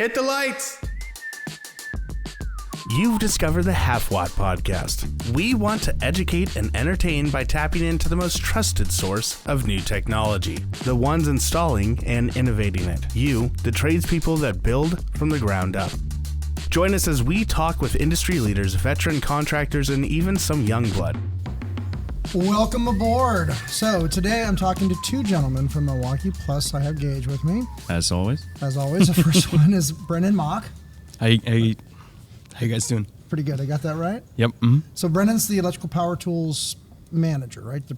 Hit the lights! You've discovered the Halfwatt Podcast. We want to educate and entertain by tapping into the most trusted source of new technology, the ones installing and innovating it. You, the tradespeople that build from the ground up. Join us as we talk with industry leaders, veteran contractors, and even some young blood. Welcome aboard. So today I'm talking to two gentlemen from Milwaukee, plus I have Gage with me. As always. The first one is Brennan Mock. How you guys doing? Pretty good. I got that right? Yep. Mm-hmm. So Brennan's the electrical power tools manager, right? The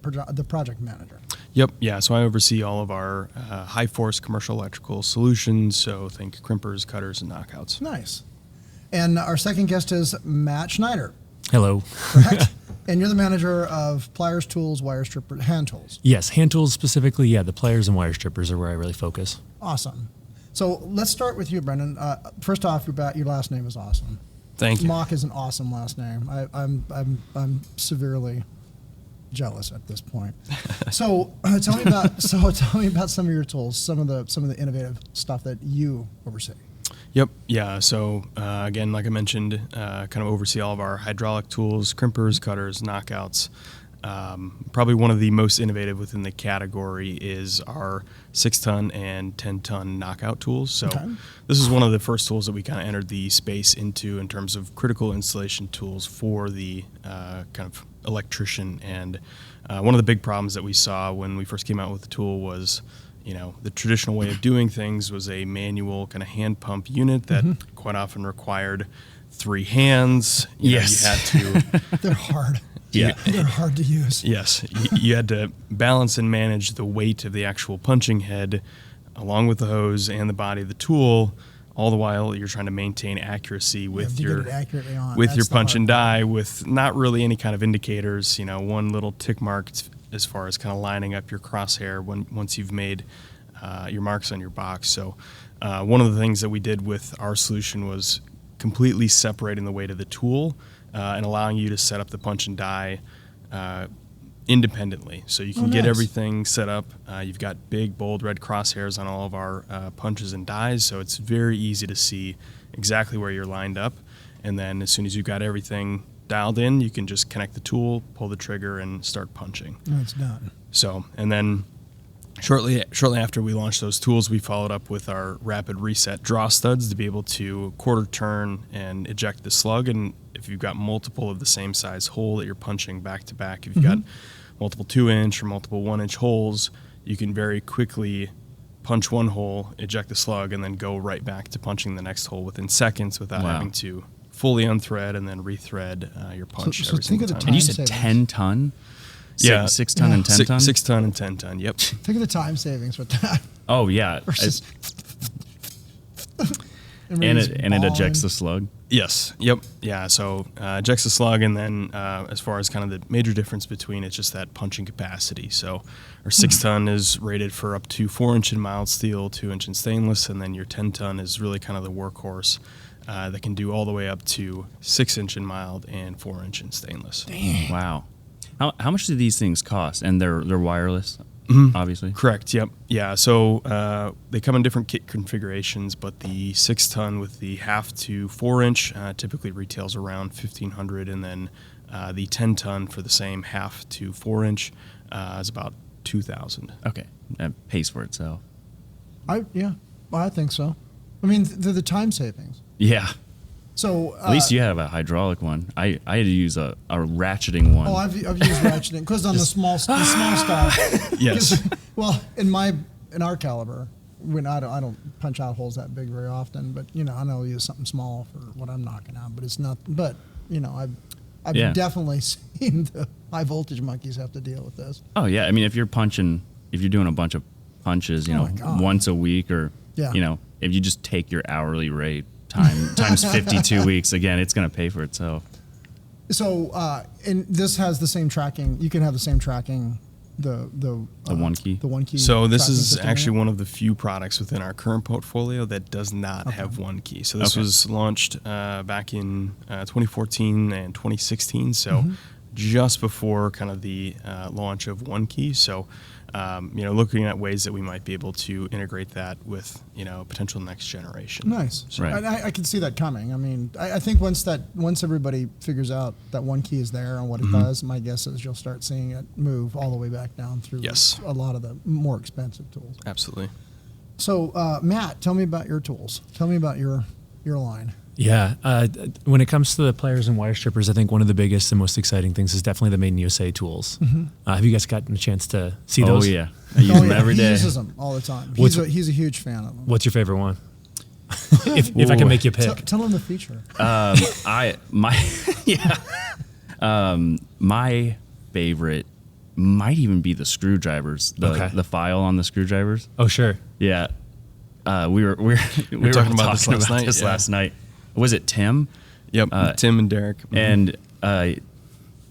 project manager. Yep. Yeah. So I oversee all of our high force commercial electrical solutions. So think crimpers, cutters, and knockouts. Nice. And our second guest is Matt Schneider. Hello. Correct? And you're the manager of pliers, tools, wire stripper, hand tools. Yes, hand tools specifically. Yeah, the pliers and wire strippers are where I really focus. Awesome. So let's start with you, Brendan. First off, your last name is awesome. Thank you. Mock is an awesome last name. I'm severely jealous at this point. So tell me about some of your tools, some of the innovative stuff that you oversee. Yep. Yeah. So again, like I mentioned, kind of oversee all of our hydraulic tools, crimpers, cutters, knockouts. Probably one of the most innovative within the category is our 6-ton and 10-ton knockout tools. So This is one of the first tools that we kind of entered the space into in terms of critical installation tools for the kind of electrician. And one of the big problems that we saw when we first came out with the tool was, the traditional way of doing things was a manual kind of hand pump unit that quite often required 3 hands. Yes. You had to. They're hard. Yeah. They're hard to use. Yes. You had to balance and manage the weight of the actual punching head along with the hose and the body of the tool, all the while you're trying to maintain accuracy with your punch and die with not really any kind of indicators, one little tick mark as far as kind of lining up your crosshair once you've made your marks on your box. So one of the things that we did with our solution was completely separating the weight of the tool and allowing you to set up the punch and die independently. So you can get everything set up. You've got big, bold red crosshairs on all of our punches and dies, so it's very easy to see exactly where you're lined up. And then as soon as you've got everything dialed in, you can just connect the tool, pull the trigger, and start punching. It's done. So, and then shortly after we launched those tools, we followed up with our rapid reset draw studs to be able to quarter turn and eject the slug. And if you've got multiple of the same size hole that you're punching back to back, if you've got multiple 2-inch or multiple 1-inch holes, you can very quickly punch one hole, eject the slug, and then go right back to punching the next hole within seconds without having to fully unthread and then rethread your punch every single time. And you said 10-ton? Yeah. 6-ton and 10-ton? 6-ton and 10-ton, yep. Think of the time savings with that. Oh, yeah. And it ejects the slug? Yes. Yep. Yeah. So ejects the slug, and then as far as kind of the major difference between it's just that punching capacity. So our 6-ton is rated for up to 4-inch in mild steel, 2-inch in stainless, and then your 10-ton is really kind of the workhorse that can do all the way up to 6-inch in mild and 4-inch in stainless. Dang. Wow. How much do these things cost? And they're wireless, obviously? Correct, yep. Yeah, so they come in different kit configurations, but the 6-ton with the 1/2 to 4-inch typically retails around $1,500, and then the 10-ton for the same 1/2 to 4-inch is about $2,000. Okay, that pays for itself. I think so. I mean, the time savings. Yeah. So at least you have a hydraulic one. I had to use a ratcheting one. Oh, I've used ratcheting because on the small stuff. Yes. Well, in our caliber, when I don't punch out holes that big very often, but I'll use something small for what I'm knocking out. But it's not. But I've definitely seen the high voltage monkeys have to deal with this. Oh yeah, I mean if you're doing a bunch of punches, once a week, or if you just take your hourly rate times 52 weeks, again, it's going to pay for itself. So, and this has the same tracking. You can have the same tracking. The one key. The one key. So this is actually one of the few products within our current portfolio that does not have one key. So this was launched back in 2014 and 2016. So just before kind of the launch of one key. So looking at ways that we might be able to integrate that with, potential next generation. Nice. So, right. I can see that coming. I mean, I think once everybody figures out that one key is there and what it does, my guess is you'll start seeing it move all the way back down through a lot of the more expensive tools. Absolutely. So, Matt, tell me about your tools. Tell me about your line. Yeah. When it comes to the pliers and wire strippers, I think one of the biggest and most exciting things is definitely the Made in USA tools. Have you guys gotten a chance to see those? Oh, yeah. I use them every day. He uses them all the time. He's a huge fan of them. What's your favorite one? if I can make you pick. Tell him the feature. My favorite might even be the screwdrivers, the file on the screwdrivers. Oh, sure. Yeah. We were talking about this last night. Was it Tim? Yep, Tim and Derek. And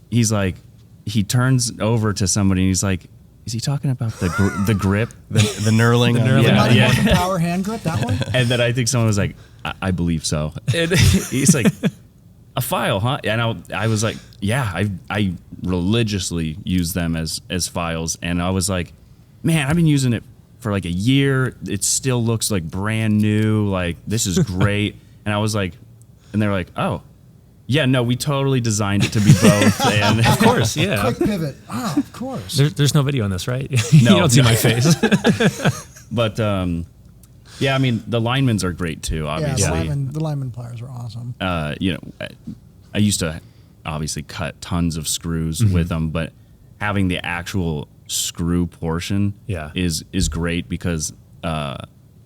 he's like, he turns over to somebody and he's like, is he talking about the grip? the knurling? The power hand grip, that one? And then I think someone was like, I believe so. And he's like, a file, huh? And I was like, yeah, I religiously use them as files. And I was like, man, I've been using it for like a year. It still looks like brand new. Like, this is great. And I was like, and they're like, oh, yeah, no, we totally designed it to be both. And of course, yeah. Quick pivot. Oh, of course. There's no video on this, right? You don't see my face. But, yeah, I mean, the linemans are great too, obviously. Yeah, the lineman pliers are awesome. I used to obviously cut tons of screws with them, but having the actual screw portion is great because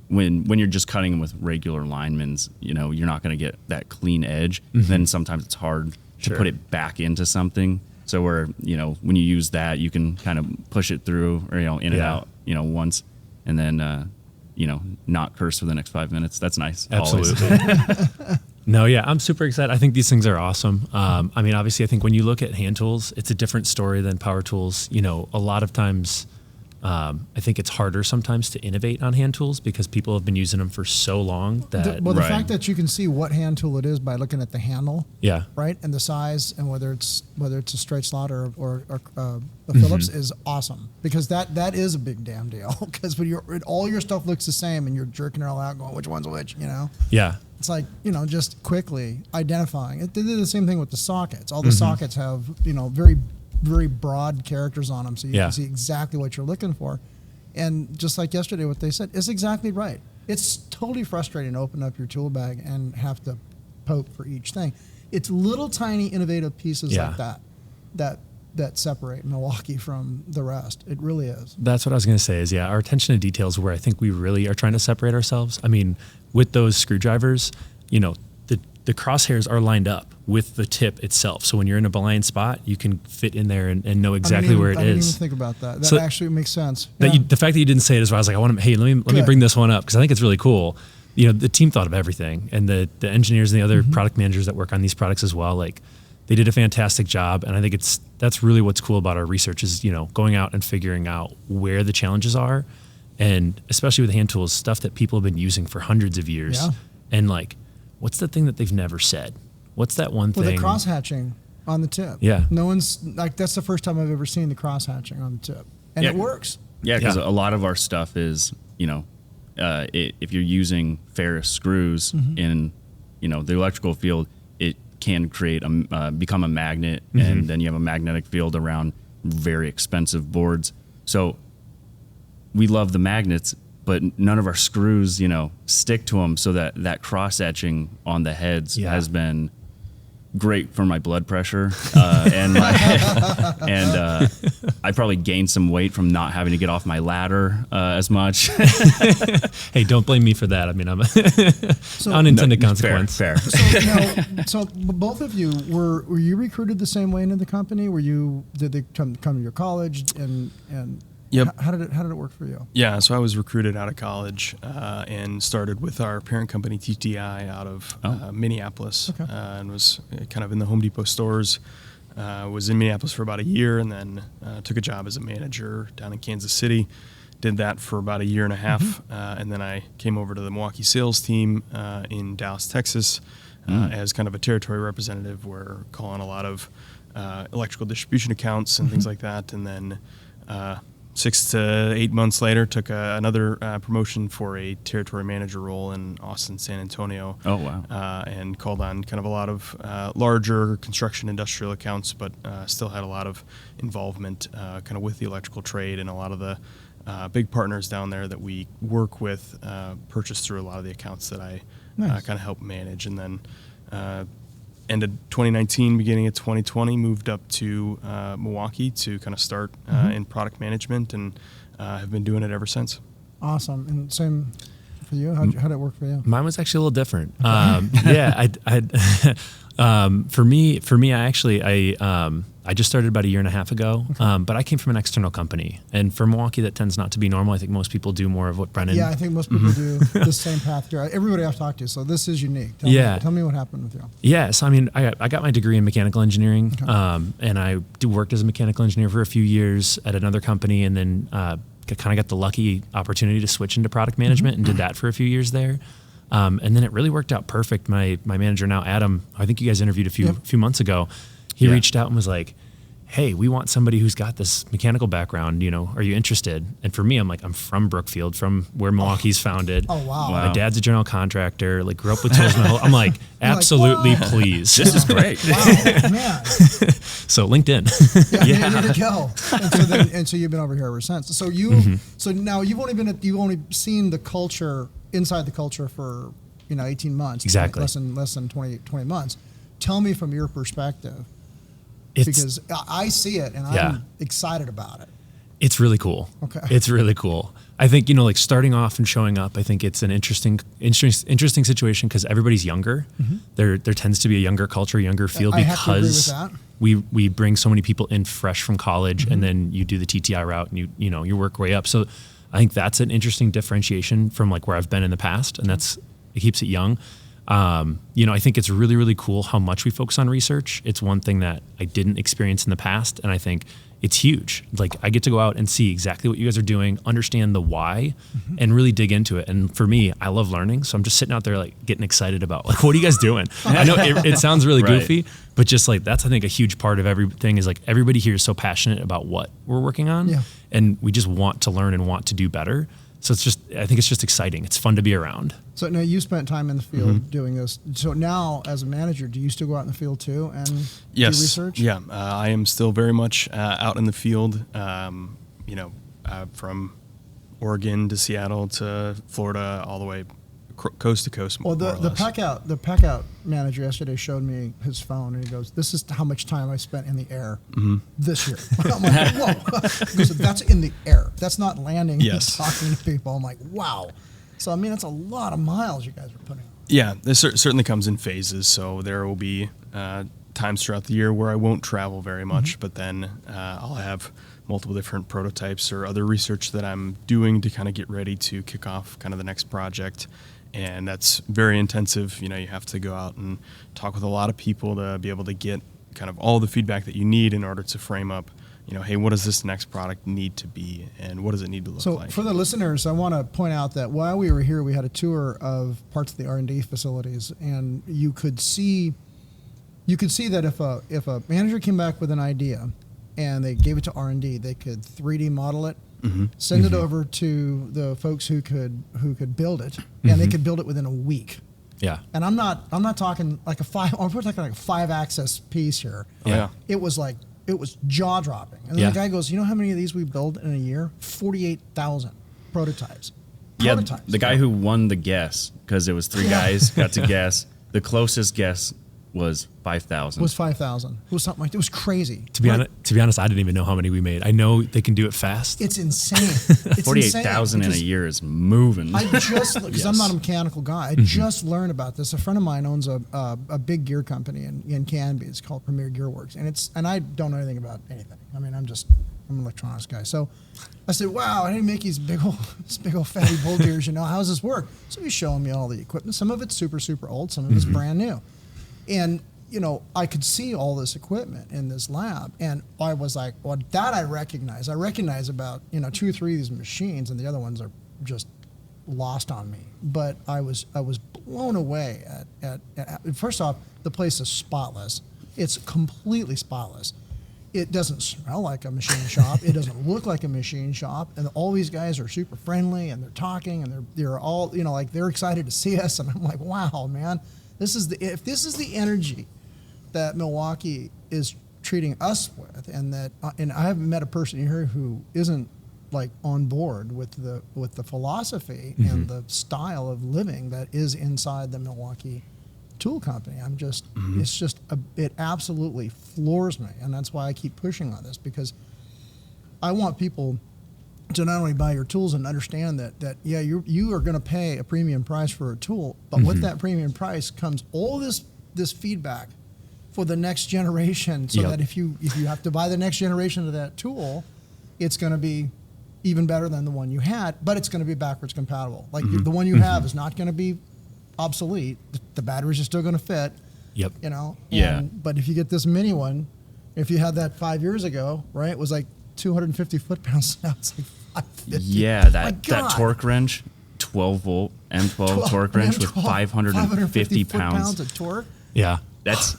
when you're just cutting them with regular linemans, you're not going to get that clean edge. Then sometimes it's hard to put it back into something. So where when you use that, you can kind of push it through or in and out once, and then not curse for the next 5 minutes. That's nice. Absolutely. No, yeah, I'm super excited. I think these things are awesome. I mean, obviously, I think when you look at hand tools, it's a different story than power tools. A lot of times, I think it's harder sometimes to innovate on hand tools because people have been using them for so long that. The fact that you can see what hand tool it is by looking at the handle, right, and the size, and whether it's a straight slot or a Phillips is awesome because that is a big damn deal because when all your stuff looks the same and you're jerking it all out going which one's which, Yeah. It's like, just quickly identifying. They did the same thing with the sockets. All the sockets have, very, very broad characters on them so you can see exactly what you're looking for. And just like yesterday, what they said is exactly right. It's totally frustrating to open up your tool bag and have to poke for each thing. It's little tiny innovative pieces like that separate Milwaukee from the rest. It really is. That's what I was going to say is, our attention to detail is where I think we really are trying to separate ourselves. I mean, with those screwdrivers, the crosshairs are lined up with the tip itself. So when you're in a blind spot, you can fit in there and know exactly where it is. I didn't even think about that. That actually makes sense. The fact that you didn't say it is why I was like, let me bring this one up because I think it's really cool. The team thought of everything, and the engineers and the other product managers that work on these products as well, like they did a fantastic job. And I think that's really what's cool about our research is, going out and figuring out where the challenges are. And especially with hand tools, stuff that people have been using for hundreds of years. Yeah. And like, what's the thing that they've never said? What's that one thing? Well, the cross hatching on the tip. Yeah. No one's like, that's the first time I've ever seen the cross hatching on the tip. And it works. Yeah, because a lot of our stuff is, if you're using ferrous screws in, the electrical field, it can create become a magnet, and then you have a magnetic field around very expensive boards. So we love the magnets, but none of our screws, stick to them. So that cross etching on the heads has been great for my blood pressure, and I probably gained some weight from not having to get off my ladder as much. Hey, don't blame me for that. I mean, I'm unintended consequence. Fair. So both of you were you recruited the same way into the company? Did they come to your college and Yep. How did it work for you? Yeah, so I was recruited out of college and started with our parent company TTI out of Minneapolis, and was kind of in the Home Depot stores. Was in Minneapolis for about a year, and then took a job as a manager down in Kansas City. Did that for about a year and a half, and then I came over to the Milwaukee sales team in Dallas, Texas, as kind of a territory representative. We're calling a lot of electrical distribution accounts and things like that, and then 6 to 8 months later, took another promotion for a territory manager role in Austin, San Antonio. Oh, wow. And called on kind of a lot of larger construction industrial accounts, but still had a lot of involvement kind of with the electrical trade, and a lot of the big partners down there that we work with purchased through a lot of the accounts that I kind of help manage. And then ended 2019, beginning of 2020, moved up to Milwaukee to kind of start in product management, and have been doing it ever since. Awesome. And same for you? How'd it work for you? Mine was actually a little different. Yeah, for me, I just started about a year and a half ago, but I came from an external company. And for Milwaukee, that tends not to be normal. I think most people do more of what Brennan... Yeah, I think most people do the same path here. Everybody I've talked to, so this is unique. Tell me what happened with you. Yeah, so I mean, I got my degree in mechanical engineering, and I worked as a mechanical engineer for a few years at another company, and then kind of got the lucky opportunity to switch into product management and did that for a few years there. And then it really worked out perfect. My manager now, Adam, I think you guys interviewed a few months ago. He reached out and was like, hey, we want somebody who's got this mechanical background, are you interested? And for me, I'm like, I'm from Brookfield, from where Milwaukee's founded. Oh, wow. My dad's a general contractor, like grew up with tools my whole, I'm like, absolutely, like, please. This is great. Wow, man. So LinkedIn. There you go. And so you've been over here ever since. So so now you've only seen the culture, inside the culture for, 18 months. Exactly. Less than 20 months. Tell me from your perspective, because I see it and I'm excited about it. It's really cool. Okay. It's really cool. I think, like starting off and showing up, I think it's an interesting situation because everybody's younger. There tends to be a younger culture, younger feel, because we bring so many people in fresh from college, and then you do the TTI route and you work way up. So I think that's an interesting differentiation from like where I've been in the past, and it keeps it young. I think it's really, really cool how much we focus on research. It's one thing that I didn't experience in the past, and I think it's huge. Like I get to go out and see exactly what you guys are doing, understand the why, and really dig into it. And for me, I love learning, so I'm just sitting out there like getting excited about like, what are you guys doing? I know it sounds really goofy, but just like that's I think a huge part of everything is like everybody here is so passionate about what we're working on, and we just want to learn and want to do better. So I think it's just exciting. It's fun to be around. So now you spent time in the field doing this. So now as a manager, do you still go out in the field too and do research? Yeah, I am still very much out in the field, from Oregon to Seattle to Florida, all the way coast to coast. Well, the pack out manager yesterday showed me his phone, and he goes, "This is how much time I spent in the air this year." I'm like, "Whoa!" He goes, "That's in the air. That's not landing and talking to people." I'm like, "Wow!" So I mean, that's a lot of miles you guys are putting on. Yeah, this certainly comes in phases. So there will be times throughout the year where I won't travel very much, but then I'll have multiple different prototypes or other research that I'm doing to kind of get ready to kick off kind of the next project. And that's very intensive. You have to go out and talk with a lot of people to be able to get kind of all the feedback that you need in order to frame up, hey, what does this next product need to be, and what does it need to look like? So for the listeners, I want to point out that while we were here, we had a tour of parts of the R&D facilities, and you could see that if a manager came back with an idea and they gave it to R&D, they could 3D model it, send it over to the folks who could build it, and they could build it within a week. Yeah. And I'm not talking like we're talking like a 5-axis piece here. Yeah. It was jaw dropping. And then the guy goes, "You know how many of these we build in a year? 48,000 prototypes." Yeah. The guy who won the guess, because it was 3 guys got to guess, the closest guess was 5,000. Was 5,000. It was something like it was crazy. To be honest, I didn't even know how many we made. I know they can do it fast. It's insane. 48,000 in a year is moving. I just because I'm not a mechanical guy. I just learned about this. A friend of mine owns a big gear company in Canby. It's called Premier Gearworks, and I don't know anything about anything. I mean, I'm an electronics guy. So I said, "Wow, I didn't make these big old fatty bull gears. How does this work?" So he's showing me all the equipment. Some of it's super super old. Some of it's brand new. And, I could see all this equipment in this lab, and I was like, well, that I recognize. I recognize about, 2 or 3 of these machines, and the other ones are just lost on me. But I was blown away at first off, the place is spotless. It's completely spotless. It doesn't smell like a machine shop. It doesn't look like a machine shop. And all these guys are super friendly, and they're talking, and they're all, you know, like they're excited to see us. And I'm like, wow, man, if this is the energy that Milwaukee is treating us with, and I haven't met a person here who isn't like on board with the philosophy and the style of living that is inside the Milwaukee Tool Company. It absolutely floors me, and that's why I keep pushing on this, because I want people to not only buy your tools and understand that you are going to pay a premium price for a tool, but with that premium price comes all this feedback for the next generation, so that if you have to buy the next generation of that tool, it's going to be even better than the one you had, but it's going to be backwards compatible. Like the one you have is not going to be obsolete. The batteries are still going to fit. Yep. You know. Yeah. But if you get this mini one, if you had that 5 years ago, right, it was like 250 foot-pounds. Now it's like 550. Yeah, that torque wrench, 12 volt M12 torque wrench with 550 pounds of torque. Yeah. That's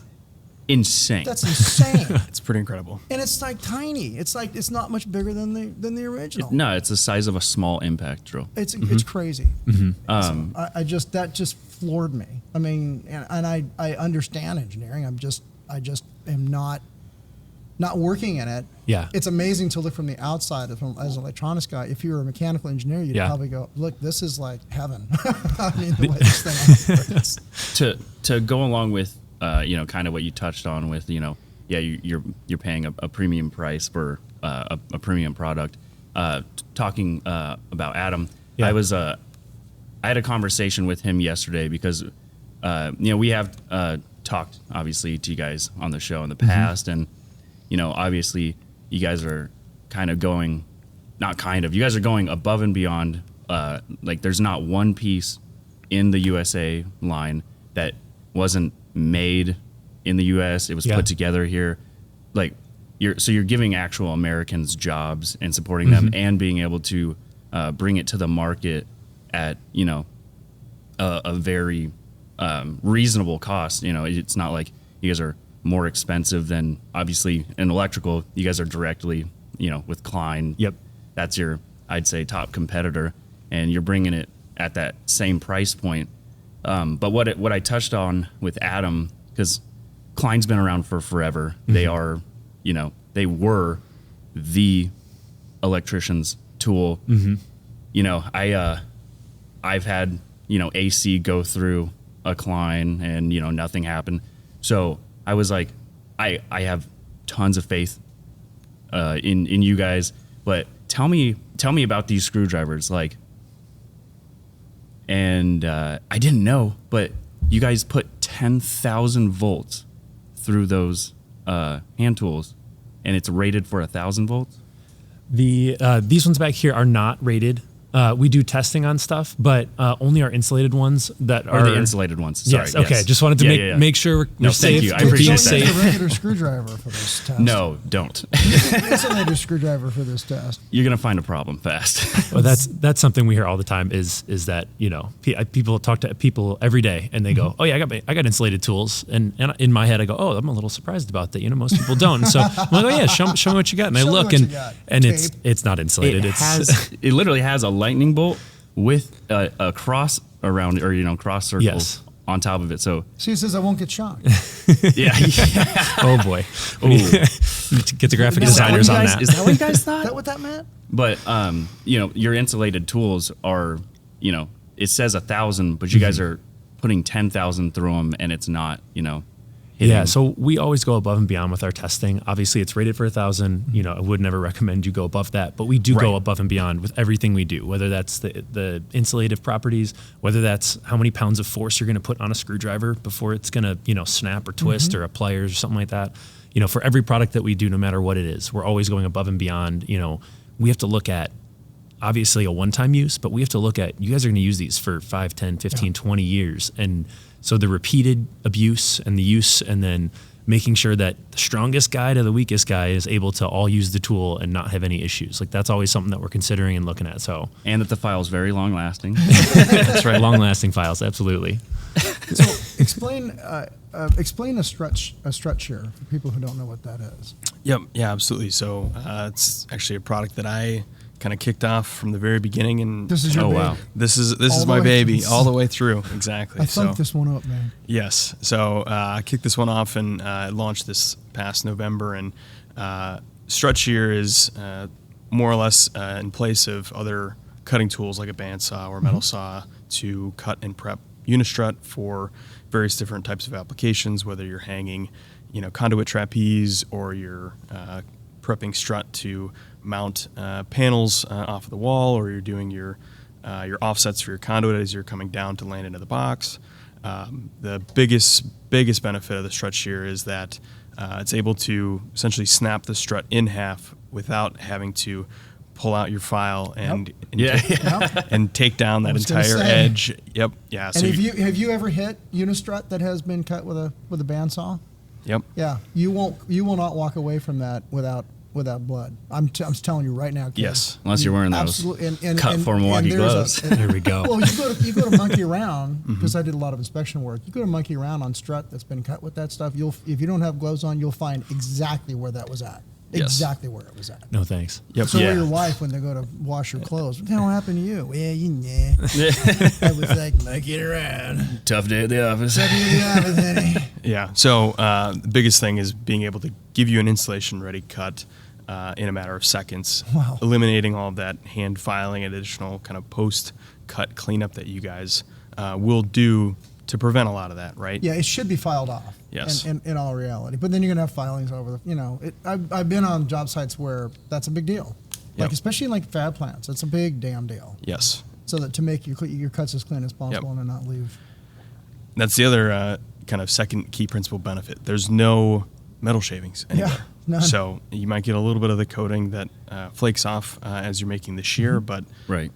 insane. That's insane. It's pretty incredible. And it's like tiny. It's like it's not much bigger than the original. No, it's the size of a small impact drill. It's crazy. So that just floored me. I mean, and I understand engineering. I just am not working in it. Yeah. It's amazing to look from the outside as an electronics guy. If you were a mechanical engineer, you'd probably go, look, this is like heaven. I mean, the way this thing operates. To go along with kind of what you touched on with, you're paying a premium price for a premium product. Talking about Adam, I had a conversation with him yesterday because, we have talked obviously to you guys on the show in the past, and obviously you guys are you guys are going above and beyond. Like there's not one piece in the USA line that wasn't made in the U.S. It was put together here. Like you're giving actual Americans jobs and supporting them, and being able to bring it to the market at a very reasonable cost. It's not like you guys are more expensive than obviously in electrical. You guys are directly with Klein. Yep, that's your, I'd say, top competitor, and you're bringing it at that same price point. But what I touched on with Adam, because Klein's been around for forever. They are, they were the electrician's tool. I've had, AC go through a Klein and, nothing happened. So I was like, I have tons of faith in you guys, but tell me about these screwdrivers, like. And I didn't know, but you guys put 10,000 volts through those hand tools, and it's rated for 1,000 volts. These ones back here are not rated. We do testing on stuff, but only our insulated ones that are the insulated ones. Sorry, yes. Okay. Just wanted to make sure we're safe. Thank you. I appreciate that. Don't use a regular screwdriver for this test. No, don't. Insulated screwdriver for this test. You're gonna find a problem fast. Well, that's something we hear all the time. Is that people talk to people every day and they go, oh yeah, I got insulated tools, and in my head I go, oh, I'm a little surprised about that. Most people don't. So I'm like, oh yeah, show me what you got, and I look and it's not insulated. It literally has a lightning bolt with a cross around it, or cross circles on top of it. So she says I won't get shocked. yeah. Oh boy. Get the graphic designers on that. Is that what you guys thought? Is that what that meant? But your insulated tools are, it says 1,000, but you guys are putting 10,000 through them, and it's not, hitting. Yeah, so we always go above and beyond with our testing. Obviously, it's rated for 1,000. I would never recommend you go above that, but we do go above and beyond with everything we do, whether that's the insulative properties, whether that's how many pounds of force you're going to put on a screwdriver before it's going to, snap or twist, or a pliers or something like that. For every product that we do, no matter what it is, we're always going above and beyond. We have to look at, obviously, a one-time use, but we have to look at, you guys are going to use these for 5, 10, 15, 20 years. And so the repeated abuse and the use, and then making sure that the strongest guy to the weakest guy is able to all use the tool and not have any issues. Like that's always something that we're considering and looking at. So, and that the file is very long lasting. That's right, long lasting files, absolutely. So explain a strut shear for people who don't know what that is. Yep, yeah, absolutely. So it's actually a product that I kind of kicked off from the very beginning, and this is your baby. Wow, this is my baby all the way through. Exactly. I thumped this one up, man. Yes. So I kicked this one off and launched this past November, and strut shear is more or less in place of other cutting tools like a bandsaw or metal saw to cut and prep unistrut for various different types of applications, whether you're hanging, conduit trapeze, or you're prepping strut to mount panels off of the wall, or you're doing your offsets for your conduit as you're coming down to land into the box. The biggest benefit of the strut shear is that it's able to essentially snap the strut in half without having to pull out your file and and take down that entire edge. Yep. Yeah. And so have you ever hit unistrut that has been cut with a bandsaw? Yep. Yeah. You will not walk away from that without blood. I'm telling you right now, kid. Yes. Unless you're wearing those cut for Milwaukee gloves. There we go. Well, you go to monkey around, because I did a lot of inspection work. You go to monkey around on strut that's been cut with that stuff. If you don't have gloves on, you'll find exactly where that was at. Yes. Exactly where it was at. No thanks. Yep. So will your wife when they go to wash your clothes. What the hell happened to you? Well, I was like, monkey around. Tough day at the office. Honey. Yeah. So the biggest thing is being able to give you an installation ready cut in a matter of seconds, eliminating all of that hand filing and additional kind of post cut cleanup that you guys will do to prevent a lot of that, right? Yeah, it should be filed off. Yes. In all reality, but then you're gonna have filings over the. I've been on job sites where that's a big deal, like especially in like fab plants. It's a big damn deal. Yes. So that to make your cuts as clean as possible and not leave. That's the other kind of second key principal benefit. There's no metal shavings anywhere. Yeah, none. So you might get a little bit of the coating that flakes off as you're making the shear, but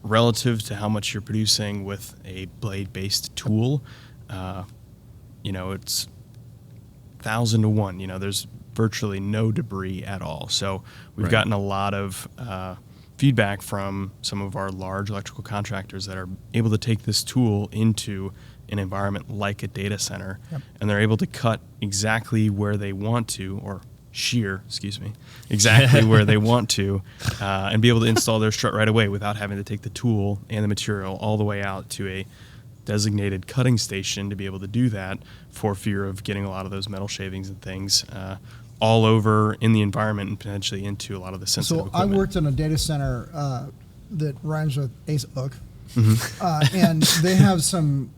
relative to how much you're producing with a blade-based tool, it's 1,000 to 1. There's virtually no debris at all. So we've gotten a lot of feedback from some of our large electrical contractors that are able to take this tool into an environment like a data center, and they're able to cut exactly where they want to, or shear, exactly where they want to, and be able to install their strut right away without having to take the tool and the material all the way out to a designated cutting station to be able to do that, for fear of getting a lot of those metal shavings and things all over in the environment and potentially into a lot of the sensitive equipment. I worked in a data center that rhymes with Facebook, and they have some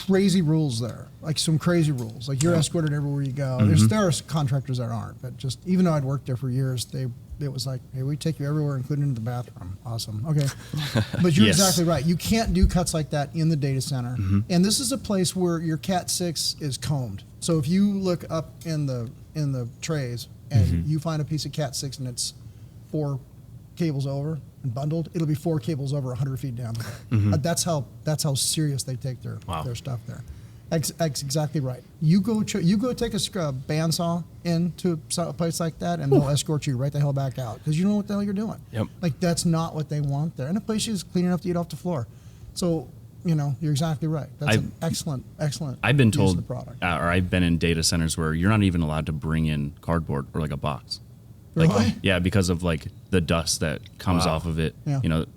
crazy rules there, like some crazy rules. Like you're escorted everywhere you go. There are contractors that aren't, but just even though I'd worked there for years, it was like, hey, we take you everywhere, including the bathroom. Awesome. Okay. But you're exactly right. You can't do cuts like that in the data center. And this is a place where your Cat 6 is combed. So if you look up in the trays and you find a piece of Cat 6 and it's 4 cables over and bundled, it'll be 4 cables over 100 feet down. That's how serious they take their stuff there. Exactly right. You go take a bandsaw into a place like that, and they'll escort you right the hell back out because you don't know what the hell you're doing. Yep. Like that's not what they want there, and the place is clean enough to eat off the floor. So you're exactly right. That's an excellent. I've been use told, of the product. or I've been in data centers where you're not even allowed to bring in cardboard or like a box. Really? Yeah, because of like the dust that comes off of it. Yeah.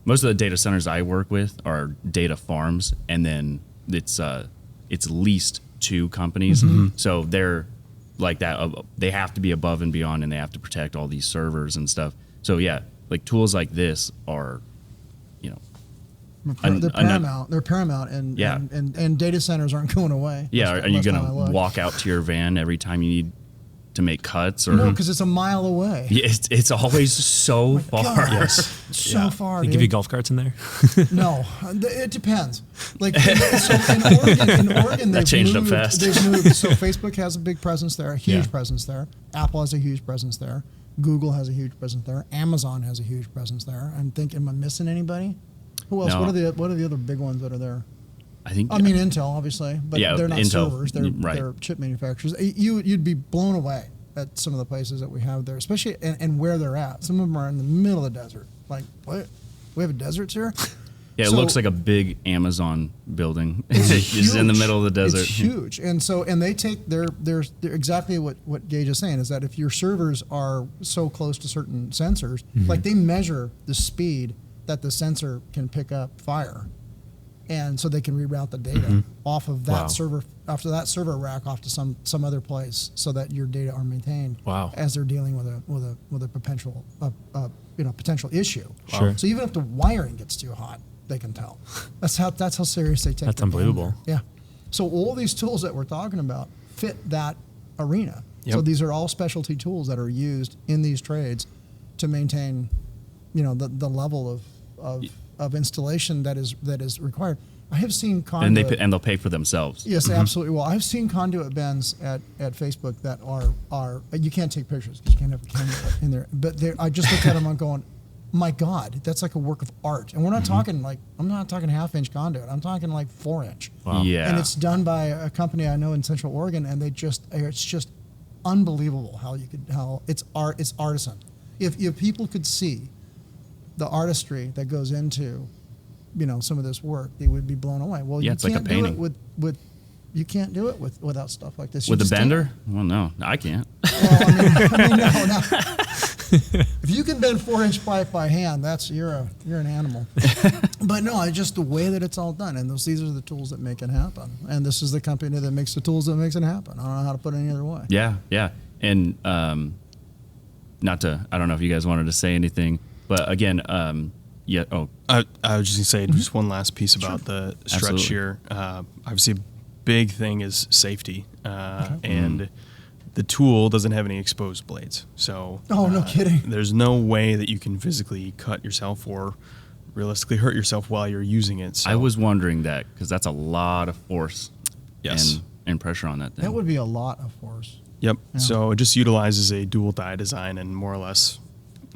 Most of the data centers I work with are data farms, and then it's leased to companies, so they're like that. They have to be above and beyond, and they have to protect all these servers and stuff. So yeah, like tools like this are, they're paramount. They're paramount, and data centers aren't going away. Yeah, are you gonna walk out to your van every time you need to make cuts? Or no, because it's a mile away. Yeah, it's always so far. Yes, so far. They give you golf carts in there? No, it depends. Like in Oregon, that changed up fast. So Facebook has a big presence there, a huge presence there. Apple has a huge presence there. Google has a huge presence there. Amazon has a huge presence there. I'm thinking, am I missing anybody? Who else? No. What are the other big ones that are there? Intel, obviously, but they're not Intel, servers. They're chip manufacturers. You'd be blown away at some of the places that we have there, especially and where they're at. Some of them are in the middle of the desert. Like, what? We have a desert here? Yeah, it looks like a big Amazon building. It's in the middle of the desert. It's huge. And they take they're exactly what Gage is saying, is that if your servers are so close to certain sensors, like they measure the speed that the sensor can pick up fire. And so they can reroute the data off of that server, after that server rack, off to some other place, so that your data are maintained as they're dealing with a potential issue. Sure. So even if the wiring gets too hot, they can tell. That's how serious they take it. That's unbelievable. Yeah. So all these tools that we're talking about fit that arena. Yep. So these are all specialty tools that are used in these trades to maintain, the level of installation that is required. I have seen conduit, and they'll pay for themselves. Yes, absolutely. Well, I've seen conduit bends at Facebook that are you can't take pictures because you can't have a camera in there. But I just look at them and going, my God, that's like a work of art. And we're not talking I'm not talking 1/2-inch conduit. I'm talking like 4-inch. Wow. Yeah. And it's done by a company I know in Central Oregon, and it's just unbelievable how it's art. It's artisan. If people could see the artistry that goes into, some of this work, they would be blown away. Well, it's like a painting. You can't do it without stuff like this. With a bender? Well, no, I can't. Well, no. If you can bend 4-inch pipe by hand, you're an animal. But no, just the way that it's all done, and these are the tools that make it happen. And this is the company that makes the tools that makes it happen. I don't know how to put it any other way. Yeah. And I don't know if you guys wanted to say anything, but again, I was just gonna say just one last piece about the stretch shear. Obviously, a big thing is safety, and the tool doesn't have any exposed blades. So, no kidding. There's no way that you can physically cut yourself or realistically hurt yourself while you're using it. So, I was wondering that because that's a lot of force, yes, and pressure on that thing. That would be a lot of force. Yep. Yeah. So it just utilizes a dual die design and more or less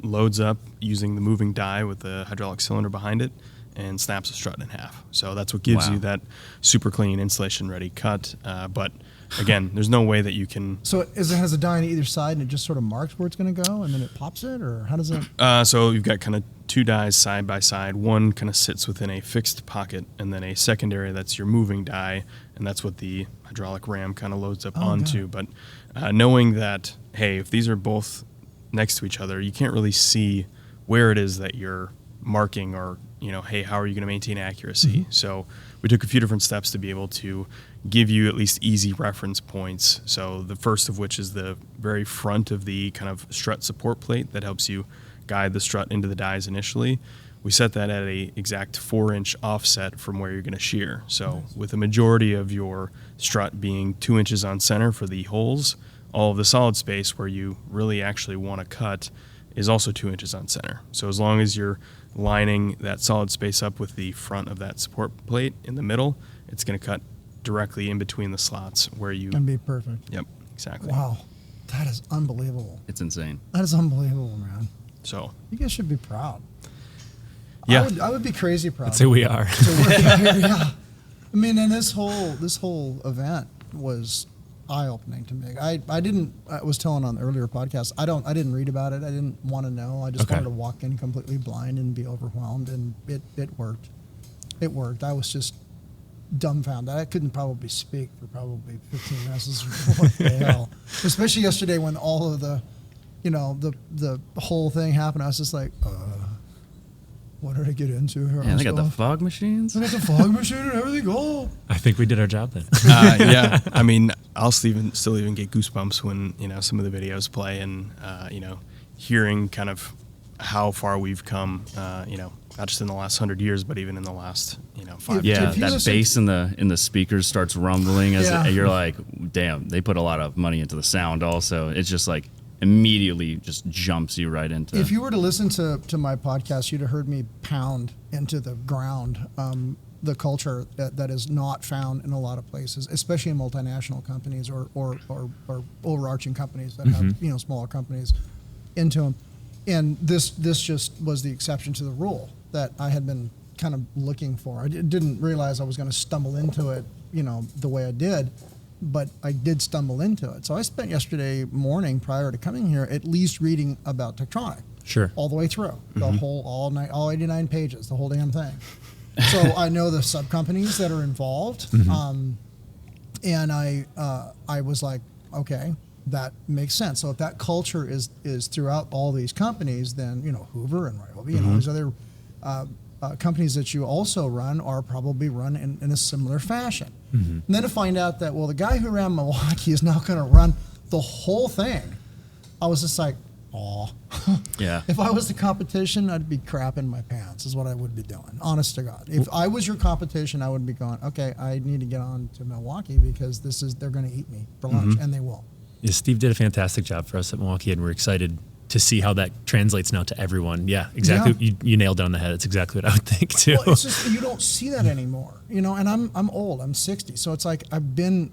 loads up using the moving die with the hydraulic cylinder behind it and snaps a strut in half. So that's what gives you that super clean installation ready cut. But again, there's no way that you can. So it has a die on either side and it just sort of marks where it's going to go and then it pops it, or how does it? So you've got kind of two dies side by side. One kind of sits within a fixed pocket, and then a secondary that's your moving die, and that's what the hydraulic ram kind of loads up onto. But knowing that, hey, if these are both next to each other, you can't really see where it is that you're marking, or hey, how are you going to maintain accuracy? So we took a few different steps to be able to give you at least easy reference points. So the first of which is the very front of the kind of strut support plate that helps you guide the strut into the dies initially. We set that at a exact 4-inch offset from where you're going to shear. So with the majority of your strut being 2 inches on center for the holes, all of the solid space where you really actually want to cut is also 2 inches on center. So as long as you're lining that solid space up with the front of that support plate in the middle, it's going to cut directly in between the slots where you... And be perfect. Yep, exactly. Wow. That is unbelievable. It's insane. That is unbelievable, man. So you guys should be proud. Yeah. I would be crazy proud. I'd say we are. To work out here, yeah. I mean, and this whole event was eye-opening to me. I was telling on the earlier podcast, I didn't read about it. I didn't want to know. I just wanted to walk in completely blind and be overwhelmed, and it worked. It worked. I was just dumbfounded. I couldn't probably speak for probably 15 minutes. What the hell? Especially yesterday when all of the whole thing happened. I was just like, what did I get into here? Yeah, they got the fog machines. They got the fog machine and everything. Oh, I think we did our job then. Yeah, I mean, I'll still even get goosebumps when some of the videos play, and hearing kind of how far we've come. Not just in the last 100 years, but even in the last 5 Yeah, years. that bass in the speakers starts rumbling as you're like, damn, they put a lot of money into the sound. Also, it's just like immediately just jumps you right into. If you were to listen to my podcast, you'd have heard me pound into the ground the culture that is not found in a lot of places, especially in multinational companies or overarching companies that have smaller companies into them. And this just was the exception to the rule that I had been kind of looking for. I didn't realize I was going to stumble into it, the way I did, but I did stumble into it. So I spent yesterday morning prior to coming here at least reading about Tektronix. Sure. All the way through, all 89 pages, the whole damn thing. So I know the sub companies that are involved, and I was like, okay, that makes sense. So if that culture is throughout all these companies, then Hoover and Ryobi and all these other companies that you also run are probably run in a similar fashion. And then to find out that the guy who ran Milwaukee is now going to run the whole thing, I was just like, aw. Yeah. If I was the competition, I'd be crapping my pants, is what I would be doing, honest to God. If I was your competition, I would be going, okay, I need to get on to Milwaukee because they're going to eat me for lunch, and they will. Yeah, Steve did a fantastic job for us at Milwaukee, and we're excited to see how that translates now to everyone. Yeah, exactly. Yeah. You nailed it on the head. It's exactly what I would think too. Well, it's just, you don't see that anymore, and I'm old. I'm 60, so it's like I've been,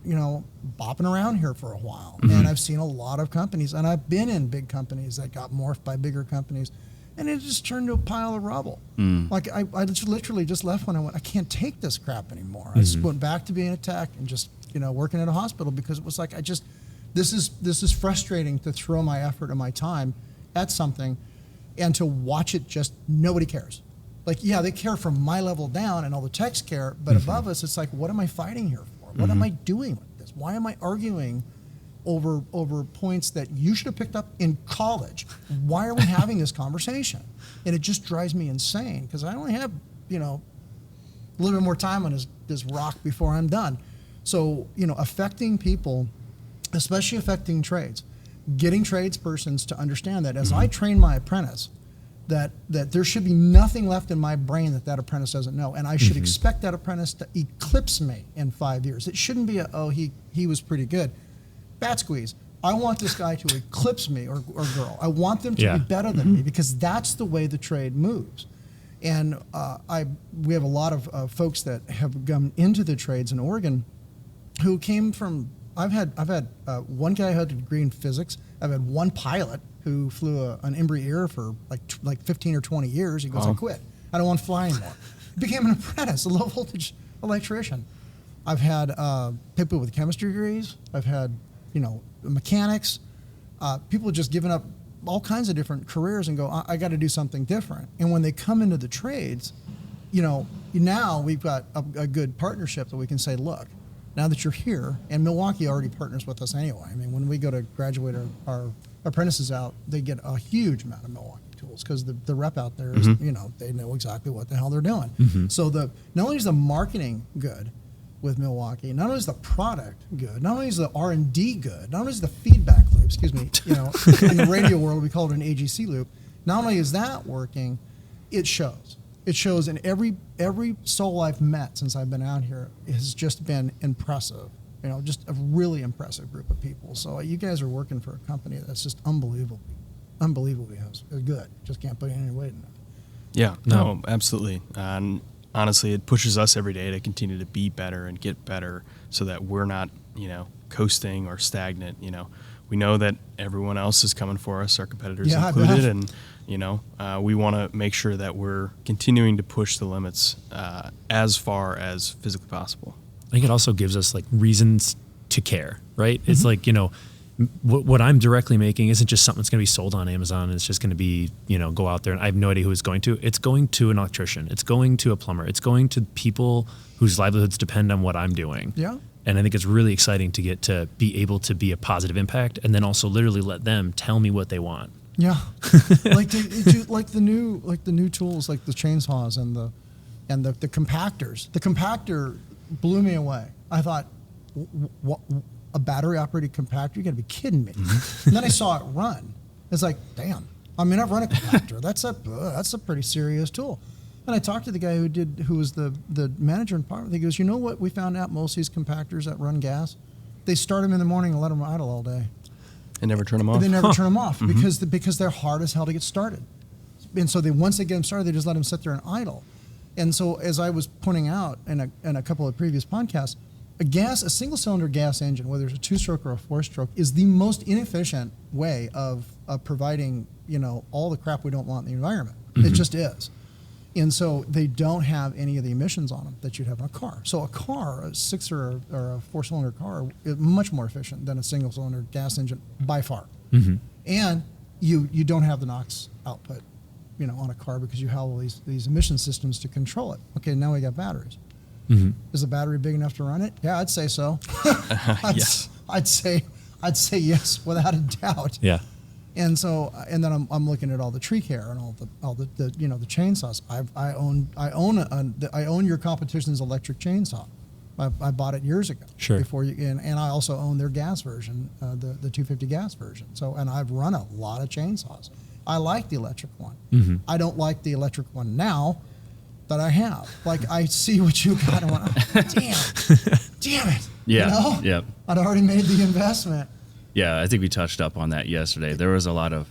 bopping around here for a while, and I've seen a lot of companies, and I've been in big companies that got morphed by bigger companies, and it just turned to a pile of rubble. Like I just literally just left when I went, I can't take this crap anymore. I just went back to being a tech and just working at a hospital because it was like this is frustrating to throw my effort and my time at something and to watch it just nobody cares. Like, yeah, they care from my level down and all the techs care, but above us, it's like, what am I fighting here for? What am I doing with this? Why am I arguing over points that you should have picked up in college? Why are we having this conversation? And it just drives me insane because I only have, a little bit more time on this rock before I'm done. So, affecting people, especially affecting trades, getting tradespersons to understand that as I train my apprentice, that there should be nothing left in my brain that apprentice doesn't know, and I should expect that apprentice to eclipse me in 5 years. It shouldn't be he was pretty good. Bat squeeze. I want this guy to eclipse me or girl. I want them to be better than me because that's the way the trade moves. And we have a lot of folks that have gone into the trades in Oregon who came from. I've had one guy who had a degree in physics. I've had one pilot who flew an Embraer for like 15 or 20 years. He goes, I quit. I don't want to fly anymore. He became an apprentice, a low voltage electrician. I've had people with chemistry degrees. I've had mechanics. People just giving up all kinds of different careers and go, I got to do something different. And when they come into the trades, now we've got a good partnership that we can say, look, now that you're here, and Milwaukee already partners with us anyway. I mean, when we go to graduate our apprentices out, they get a huge amount of Milwaukee Tools because the rep out there is, they know exactly what the hell they're doing. So not only is the marketing good with Milwaukee, not only is the product good, not only is the R&D good, not only is the feedback loop, excuse me, in the radio world we call it an AGC loop. Not only is that working, it shows. It shows in every soul I've met since I've been out here has just been impressive. Just a really impressive group of people. So you guys are working for a company that's just unbelievably good. Just can't put any weight in it. Yeah, no, absolutely. And honestly, it pushes us every day to continue to be better and get better so that we're not, coasting or stagnant. We know that everyone else is coming for us, our competitors included, and we want to make sure that we're continuing to push the limits as far as physically possible. I think it also gives us reasons to care, right? It's like, what I'm directly making isn't just something that's going to be sold on Amazon. It's just going to be, go out there and I have no idea who it's going to. It's going to an electrician. It's going to a plumber. It's going to people whose livelihoods depend on what I'm doing. Yeah. And I think it's really exciting to get to be able to be a positive impact and then also literally let them tell me what they want. Yeah. like the new tools, like the chainsaws and the compactors. The compactor blew me away. I thought, what, a battery operated compactor? You got to be kidding me. And then I saw it run. It's like, damn. I mean, I've run a compactor. That's a pretty serious tool. And I talked to the guy who was the manager in Power. He goes, you know what we found out most of these compactors that run gas, they start them in the morning and let them idle all day. And never turn them off. They never turn them off because they're hard as hell to get started. And so once they get them started, they just let them sit there and idle. And so as I was pointing out in a couple of previous podcasts, a single cylinder gas engine, whether it's a 2-stroke or a 4-stroke, is the most inefficient way of providing all the crap we don't want in the environment. It just is. And so they don't have any of the emissions on them that you'd have in a car. So a car, a 6 or a 4-cylinder car, is much more efficient than a single-cylinder gas engine by far. Mm-hmm. And you don't have the NOx output, on a car because you have all these emission systems to control it. Okay, now we got batteries. Mm-hmm. Is the battery big enough to run it? Yeah, I'd say so. Yes. I'd say yes, without a doubt. Yeah. And so, and then I'm looking at all the tree care and all the the chainsaws. I own your competition's electric chainsaw. I bought it years ago. Sure. Before and I also own their gas version, the 250 gas version. So, and I've run a lot of chainsaws. I like the electric one. Mm-hmm. I don't like the electric one now that I have. Like, I see what you got and went, damn it. Yeah. Yep. I'd already made the investment. Yeah, I think we touched up on that yesterday. There was a lot of,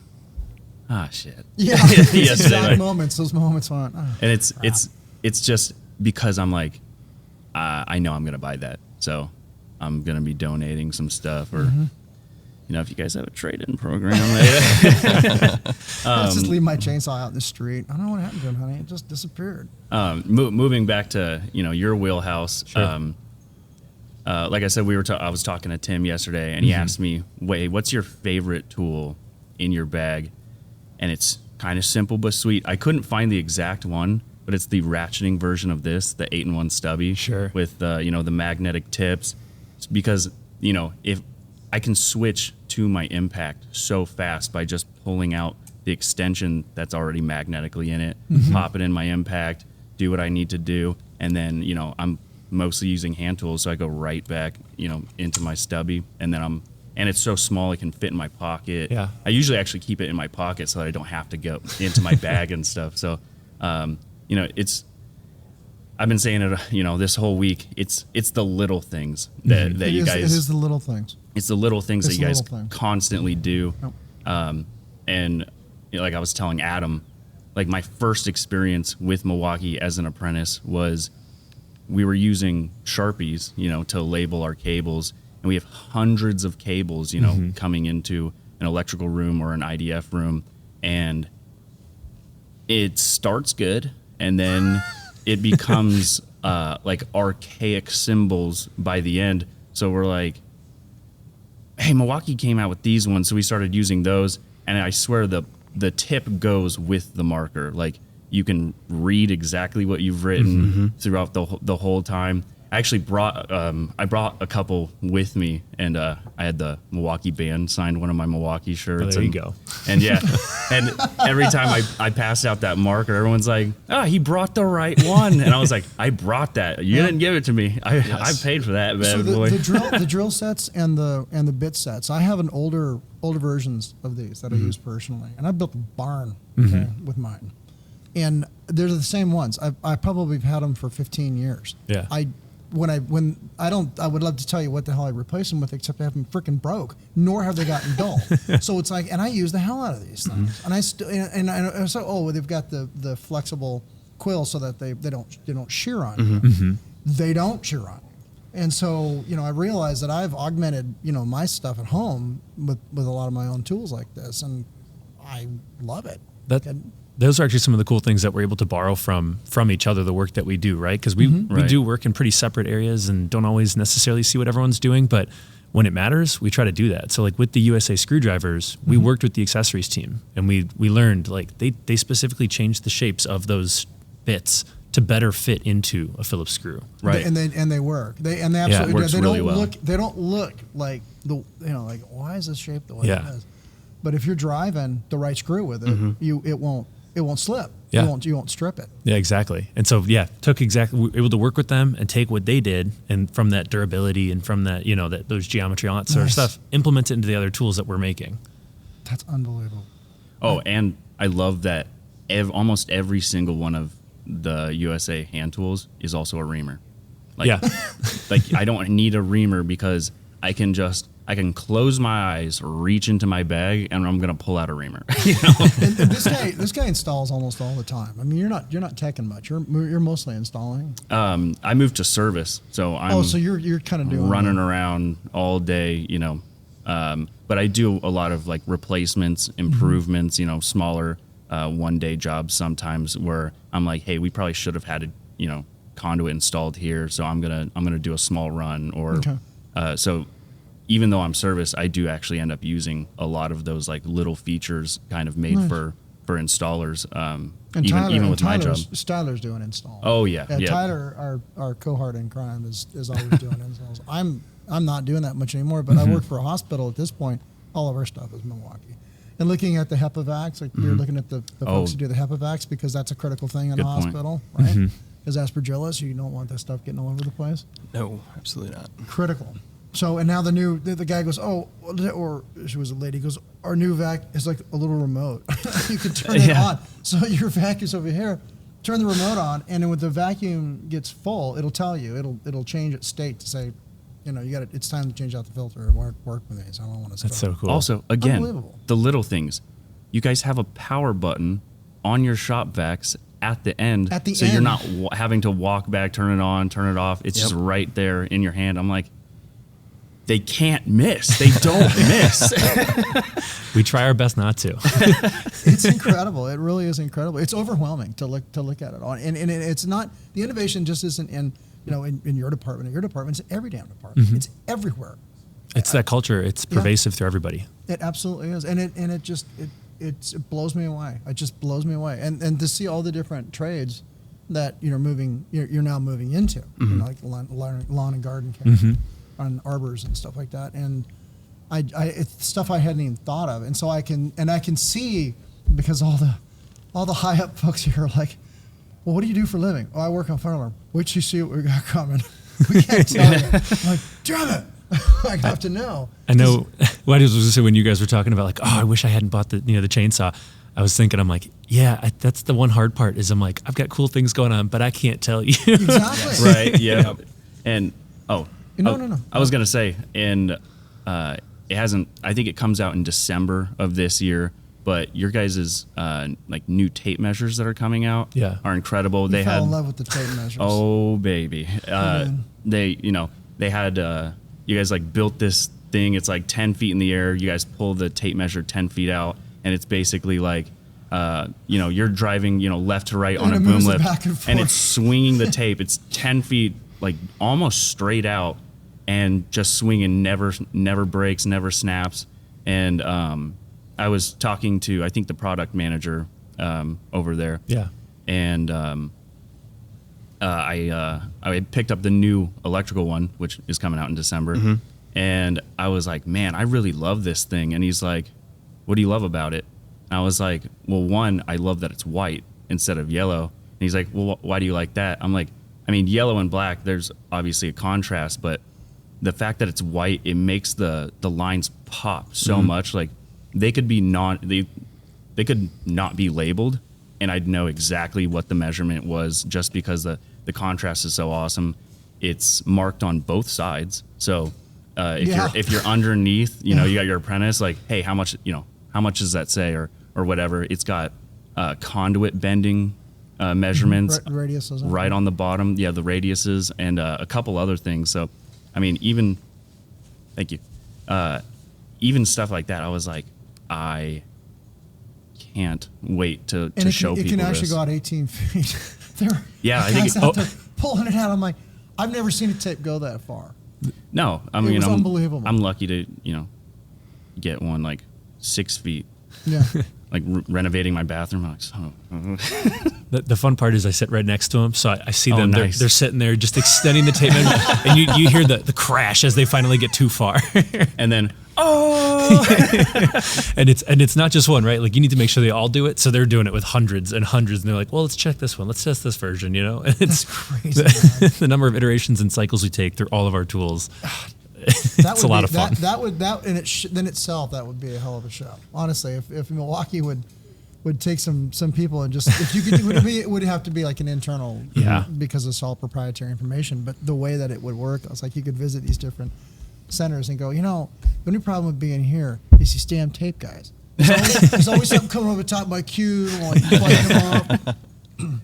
shit. Yeah, exact moments. Those moments went. And it's just because I'm like, I know I'm gonna buy that, so I'm gonna be donating some stuff, or if you guys have a trade-in program, let's just leave my chainsaw out in the street. I don't know what happened to him, honey. It just disappeared. Moving back to your wheelhouse. Sure. Like I said, I was talking to Tim yesterday, and he asked me, "Wait, what's your favorite tool in your bag?" And it's kind of simple but sweet. I couldn't find the exact one, but it's the ratcheting version of this, the 8-in-1 stubby, sure, with the magnetic tips. It's because if I can switch to my impact so fast by just pulling out the extension that's already magnetically in it, pop it in my impact, do what I need to do, and then I'm mostly using hand tools, so I go right back, into my stubby, and then and it's so small it can fit in my pocket. Yeah. I usually actually keep it in my pocket so that I don't have to go into my bag and stuff. So, I've been saying it, this whole week. It's the little things that you guys. It is the little things. It's the little things that you guys constantly do. Yep. And like I was telling Adam, like my first experience with Milwaukee as an apprentice was, we were using Sharpies, to label our cables, and we have hundreds of cables, coming into an electrical room or an IDF room, and it starts good, and then it becomes like archaic symbols by the end. So we're like, hey, Milwaukee came out with these ones, so we started using those, and I swear the tip goes with the marker. Like, you can read exactly what you've written throughout the whole time. I actually brought a couple with me, and I had the Milwaukee band signed one of my Milwaukee shirts. Oh, there you go. And and every time I passed out that marker, everyone's like, he brought the right one. And I was like, I brought that. You didn't give it to me. I paid for that, bad boy. The drill sets and the bit sets. I have an older versions of these that I use personally, and I built a barn with mine. And they're the same ones. I probably have had them for 15 years. Yeah. I would love to tell you what the hell I replaced them with, except I have them freaking broke, nor have they gotten dull. So it's like, and I use the hell out of these things. And I still, and so, they've got the flexible quill so that they don't shear on you. They don't shear on you. And so, I realized that I've augmented, my stuff at home with a lot of my own tools like this, and I love it. Those are actually some of the cool things that we're able to borrow from each other, the work that we do, right? Because we do work in pretty separate areas and don't always necessarily see what everyone's doing, but when it matters, we try to do that. So like with the USA screwdrivers, we worked with the accessories team, and we learned like they specifically changed the shapes of those bits to better fit into a Phillips screw, right? And they work. They absolutely works they really don't well. They don't look like like, why is this shape the way it is? But if you're driving the right screw with it, it won't slip. Yeah. You won't strip it. Yeah, exactly. And so, we were able to work with them and take what they did, and from that durability and from that, those geometry, all that sort of stuff, implement it into the other tools that we're making. That's unbelievable. Oh, and I love that almost every single one of the USA hand tools is also a reamer. Like, like I don't need a reamer because I can close my eyes, reach into my bag, and I'm gonna pull out a reamer. And this guy installs almost all the time. I mean, you're not teching much. You're mostly installing. I moved to service, so I'm. Oh, so you're kind of doing running around all day, But I do a lot of like replacements, improvements, smaller one-day jobs sometimes where I'm like, hey, we probably should have had a conduit installed here, so I'm gonna do a small run. Or so even though I'm service, I do actually end up using a lot of those like little features kind of made for installers. Even with my job, Styler's doing installs. Oh yeah. Tyler, our cohort in crime, is always doing installs. I'm not doing that much anymore, but I work for a hospital at this point. All of our stuff is Milwaukee. And looking at the HEPA vacs, like you're looking at the folks who do the HEPA vacs, because that's a critical thing in a hospital, right? Because aspergillus, you don't want that stuff getting all over the place. No, absolutely not. Critical. So, and now the guy goes, or she was a lady, goes, our new vac is like a little remote. You can turn it on. So your vac is over here. Turn the remote on, and then when the vacuum gets full, it'll tell you. It'll change its state to say, it's time to change out the filter or work with these. I don't want to start. That's so cool. Also, again, the little things. You guys have a power button on your shop vacs at the end. So you're not having to walk back, turn it on, turn it off. It's just right there in your hand. I'm like, they can't miss. They don't miss. We try our best not to. It's incredible. It really is incredible. It's overwhelming to look at it all. And it's not, the innovation just isn't in your department. In your department, it's every damn department. It's everywhere. It's that culture. It's pervasive through everybody. It absolutely is. And it blows me away. It just blows me away. And to see all the different trades that you're now moving into, like lawn and garden care, on arbors and stuff like that. And it's stuff I hadn't even thought of. And so I can see, because all the high up folks here are like, well, what do you do for a living? Oh, I work on fire alarm. Wait till you see what we got coming. We can't tell you. I'm like, damn it. I have to know. I know. What I was going to say, when you guys were talking about like, I wish I hadn't bought the chainsaw, I was thinking, I'm like, that's the one hard part is I'm like, I've got cool things going on, but I can't tell you. Exactly. Right. Yeah. And no. I was going to say, and it hasn't, I think it comes out in December of this year, but your guys' like new tape measures that are coming out are incredible. They fell in love with the tape measures. Oh baby. They had, you guys like built this thing. It's like 10 feet in the air. You guys pull the tape measure 10 feet out, and it's basically like, you're driving, left to right on a boom lift, and it's swinging the tape. It's 10 feet, like almost straight out, and just swinging, never breaks, never snaps. And I was talking to, I think, the product manager over there. Yeah. And I picked up the new electrical one, which is coming out in December. And I was like, man, I really love this thing. And he's like, what do you love about it? And I was like, well, one, I love that it's white instead of yellow. And he's like, well, why do you like that? I'm like, I mean, yellow and black, there's obviously a contrast, but the fact that it's white, it makes the lines pop so much. Like they could not be labeled, and I'd know exactly what the measurement was just because the contrast is so awesome. It's marked on both sides. So if you're underneath, you got your apprentice, like, hey, how much does that say, or whatever. It's got conduit bending measurements radiuses right on the bottom. Yeah, the radiuses and a couple other things. So, I mean, even stuff like that, I was like, I can't wait to show people. It can actually go out 18 feet. I think they're pulling it out. I'm like, I've never seen a tape go that far. No, I mean, it was unbelievable. I'm lucky to get one like 6 feet. Yeah. Like renovating my bathroom. I'm like, The fun part is I sit right next to them, so I see them. Nice. They're sitting there just extending the tape measure, and you hear the crash as they finally get too far. And then, and it's not just one, right? Like you need to make sure they all do it. So they're doing it with hundreds and hundreds, and they're like, well, let's check this one. Let's test this version, And it's crazy. The number of iterations and cycles we take through all of our tools. It's a lot of fun. That would itself be a hell of a show. Honestly, if Milwaukee would take some people and just, if you could, it would have to be like an internal, because it's all proprietary information. But the way that it would work, it's like you could visit these different centers and go, the only problem with being here is these damn tape guys. There's always something coming over the top of my queue, like lighting them up.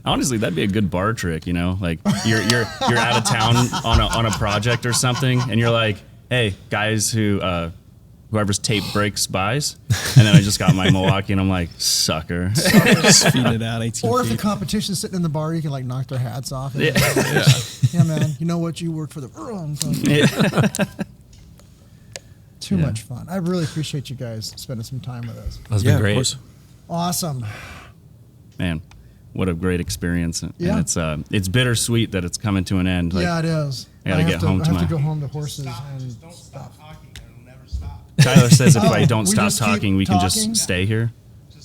Honestly, that'd be a good bar trick, like you're out of town on a project or something, and you're like, hey, guys who whoever's tape breaks buys. And then I just got my Milwaukee, and I'm like, sucker. Just feeding it out 18 Or if feet. the competition's sitting in the bar, you can like knock their hats off. Yeah. Yeah, man. You know what? You work for the wrong company. Too much fun. I really appreciate you guys spending some time with us. That's been great. Of course. Awesome. Man, what a great experience. Yeah. And it's bittersweet that it's coming to an end. Like, Yeah, it is. I gotta get home I have to to go home to horses and Don't stuff. stop talking. It'll never stop. Tyler says if I don't we stop just keep talking, we can talking? just stay here.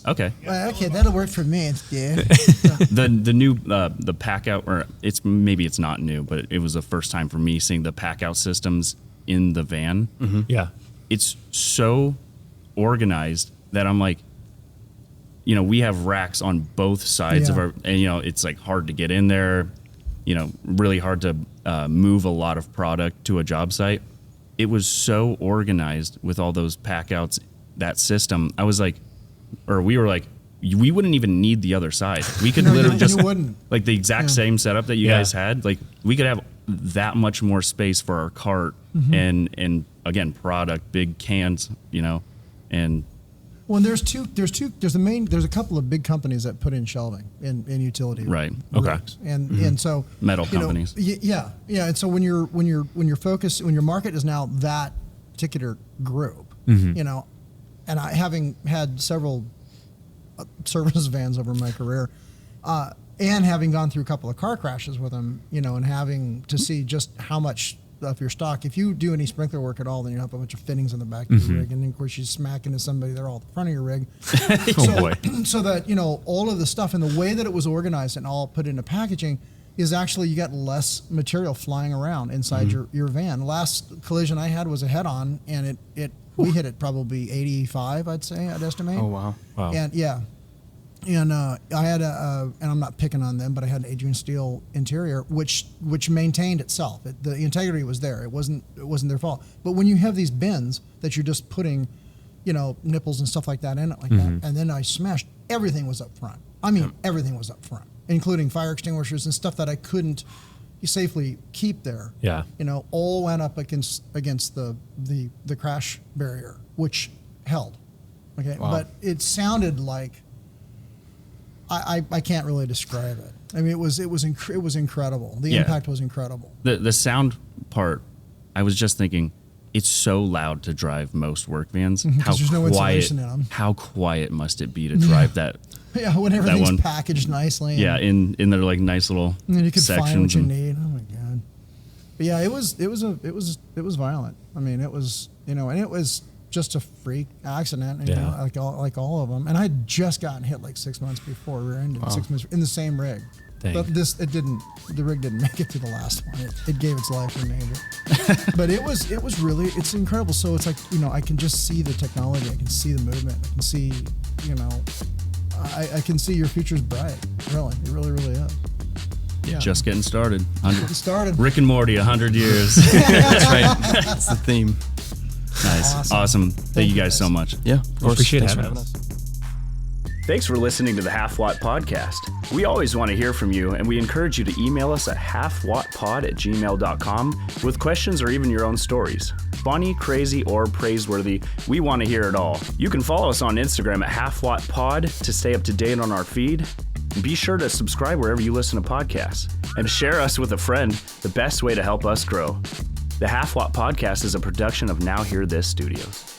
Okay. Well, okay, that'll work for me. Yeah. The new the pack out, or it's not new, but it was the first time for me seeing the pack out systems in the van. Mm-hmm. Yeah. It's so organized that I'm like, we have racks on both sides of Yeah. our, and it's like hard to get in there, really hard to move a lot of product to a job site. It was so organized with all those pack outs, that system. I was like, or we were like, we wouldn't even need the other side. We could No, literally you just wouldn't. like the exact same setup that you guys had. Like we could have that much more space for our cart and again, product, big cans, and Well, there's a couple of big companies that put in shelving in utility. Right. Okay. rigs. And so Metal companies. Yeah. And so when your focus, when your market is now that particular group, and I, having had several service vans over my career, and having gone through a couple of car crashes with them, and having to see just how much of your stock, if you do any sprinkler work at all, then you have a bunch of fittings in the back of your rig, and then of course you smack into somebody, they're all at the front of your rig. Boy. So that, all of the stuff and the way that it was organized and all put into packaging is actually, you got less material flying around inside your van. Last collision I had was a head-on, and we hit it probably 85, I'd say, I'd estimate. Oh, wow. Wow. And yeah. And I had and I'm not picking on them, but I had an Adrian Steel interior, which maintained itself. The integrity was there. It wasn't their fault. But when you have these bins that you're just putting, nipples and stuff like that in it like that, and then I smashed, everything was up front. I mean, everything was up front, including fire extinguishers and stuff that I couldn't safely keep there. Yeah. All went up against the crash barrier, which held. Okay. Wow. But it sounded like, I can't really describe it. I mean, it was incredible. The impact was incredible. The sound part, I was just thinking, it's so loud to drive most work vans. How there's no quiet? insulation in 'em. How quiet must it be to drive that? Yeah, when everything's one. packaged nicely. Yeah, and, in their like nice little and then you could sections. find what you and- need. Oh my god. But yeah, it was violent. I mean, it was and it was just a freak accident, like all of them. And I had just gotten hit like 6 months before rear-ended, 6 months in the same rig. Dang. But the rig didn't make it to the last one. It gave its life in danger. But it's incredible. So it's like, I can just see the technology. I can see the movement. I can see, I can see your future's bright. Really, it really, really is. Yeah. Just getting started. It started. Rick and Morty, 100 years. That's right. That's the theme. Nice. Awesome. Thank you guys so much. Yeah. Of course. Appreciate Thanks for having having us. us. Thanks for listening to the Half Watt Podcast. We always want to hear from you, and we encourage you to email us at halfwattpod@gmail.com with questions or even your own stories. Funny, crazy, or praiseworthy, we want to hear it all. You can follow us on Instagram at halfwattpod to stay up to date on our feed. And be sure to subscribe wherever you listen to podcasts. And share us with a friend, the best way to help us grow. The Half Watt Podcast is a production of Now Hear This Studios.